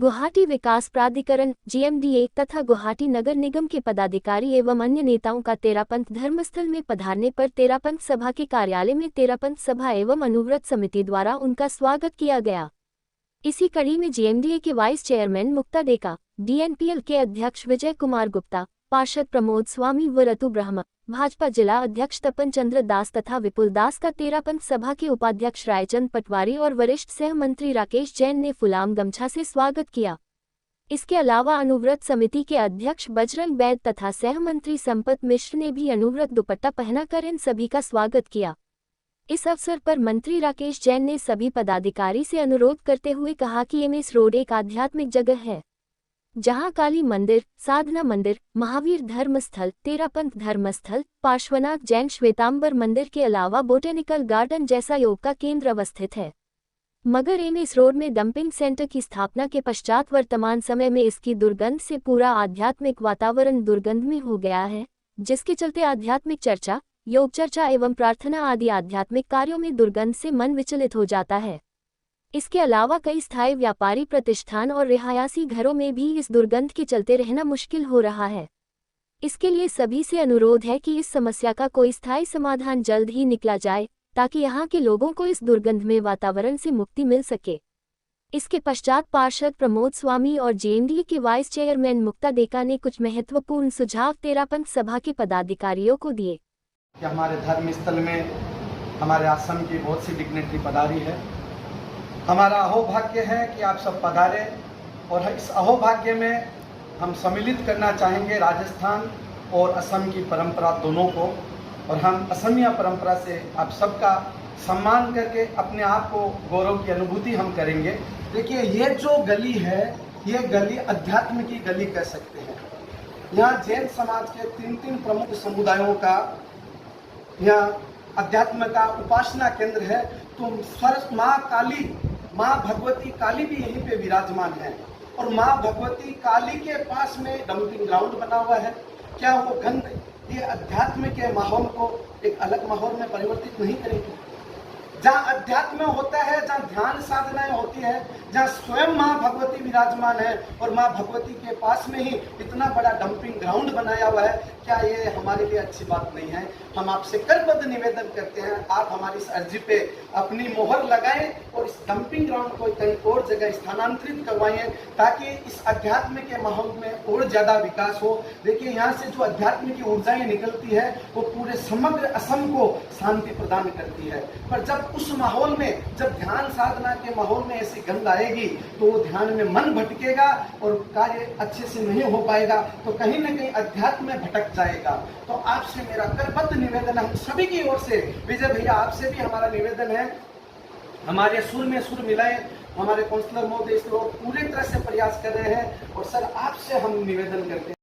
गुवाहाटी विकास प्राधिकरण (GMDA) तथा गुवाहाटी नगर निगम के पदाधिकारी एवं अन्य नेताओं का तेरापंथ धर्मस्थल में पधारने पर तेरापंथ सभा के कार्यालय में तेरापंथ सभा एवं अनुव्रत समिति द्वारा उनका स्वागत किया गया। इसी कड़ी में GMDA के वाइस चेयरमैन मुक्ता डेका, DNPL के अध्यक्ष विजय कुमार गुप्ता, पार्षद प्रमोद स्वामी व ऋतु ब्रह्म, भाजपा जिला अध्यक्ष तपन चंद्र दास तथा विपुल दास का तेरापंथ सभा के उपाध्यक्ष रायचंद पटवारी और वरिष्ठ सह मंत्री राकेश जैन ने फुलाम गमछा से स्वागत किया। इसके अलावा अनुव्रत समिति के अध्यक्ष बजरंग बैद तथा सह मंत्री संपत मिश्र ने भी अनुव्रत दुपट्टा पहनाकर इन सभी का स्वागत किया। इस अवसर पर मंत्री राकेश जैन ने सभी पदाधिकारी से अनुरोध करते हुए कहा कि MS रोड एक आध्यात्मिक जगह है, जहां काली मंदिर, साधना मंदिर, महावीर धर्मस्थल, तेरापंथ धर्मस्थल, पार्श्वनाथ जैन श्वेतांबर मंदिर के अलावा बोटेनिकल गार्डन जैसा योग का केंद्र अवस्थित है। मगर MS रोड में डंपिंग सेंटर की स्थापना के पश्चात वर्तमान समय में इसकी दुर्गंध से पूरा आध्यात्मिक वातावरण दुर्गंधमय हो गया है, जिसके चलते आध्यात्मिक चर्चा, योग चर्चा एवं प्रार्थना आदि आध्यात्मिक कार्यों में दुर्गंध से मन विचलित हो जाता है। इसके अलावा कई स्थायी व्यापारी प्रतिष्ठान और रिहायशी घरों में भी इस दुर्गंध के चलते रहना मुश्किल हो रहा है। इसके लिए सभी से अनुरोध है कि इस समस्या का कोई स्थायी समाधान जल्द ही निकला जाए, ताकि यहाँ के लोगों को इस दुर्गंधमय वातावरण से मुक्ति मिल सके। इसके पश्चात पार्षद प्रमोद स्वामी और GMDA के वाइस चेयरमैन मुक्ता डेका ने कुछ महत्वपूर्ण सुझाव तेरापंथ सभा के पदाधिकारियों को दिए। कि हमारे धर्म स्थल में हमारे आश्रम की बहुत सी डिग्निटरी पधारी है। हमारा अहोभाग्य है कि आप सब पधारे और इस अहोभाग्य में हम सम्मिलित करना चाहेंगे राजस्थान और असम की परंपरा दोनों को, और हम असमिया परंपरा से आप सबका सम्मान करके अपने आप को गौरव की अनुभूति हम करेंगे। देखिए, ये जो गली है, ये गली अध्यात्म की गली कह सकते हैं। यहाँ जैन समाज के तीन प्रमुख समुदायों का यहाँ अध्यात्म का उपासना केंद्र है। तो सरस माँ काली, माँ भगवती काली भी यहीं पे विराजमान है, और माँ भगवती काली के पास में डंपिंग ग्राउंड बना हुआ है। क्या वो गंध ये अध्यात्म के माहौल को एक अलग माहौल में परिवर्तित नहीं करेगी? जहाँ अध्यात्म होता है, जहाँ ध्यान साधनाएं होती है, जहाँ स्वयं माँ भगवती विराजमान है, और माँ भगवती के पास में ही इतना बड़ा डंपिंग ग्राउंड बनाया हुआ है, क्या ये हमारे लिए अच्छी बात नहीं है? हम आपसे करबद्ध निवेदन करते हैं, आप हमारी इस अर्जी पे अपनी मोहर लगाएं और इस डंपिंग ग्राउंड को कहीं और जगह स्थानांतरित करवाएं, ताकि इस अध्यात्म के माहौल में और ज्यादा विकास हो। देखिए, यहाँ से जो अध्यात्म की ऊर्जाएं निकलती है वो पूरे समग्र असम को शांति प्रदान करती है। पर जब उस माहौल में, जब ध्यान साधना के माहौल में ऐसी गंध आएगी तो वो ध्यान में मन भटकेगा और कार्य अच्छे से नहीं हो पाएगा, तो कहीं ना कहीं अध्यात्म में भटक जाएगा। तो आपसे मेरा करबद्ध निवेदन है, हम सभी की ओर से, विजय भैया आपसे भी हमारा निवेदन है, हमारे सुर में सुर मिलाएं। हमारे काउंसलर महोदय इस लोग पूरी तरह से प्रयास कर रहे हैं, और सर आपसे हम निवेदन करते हैं।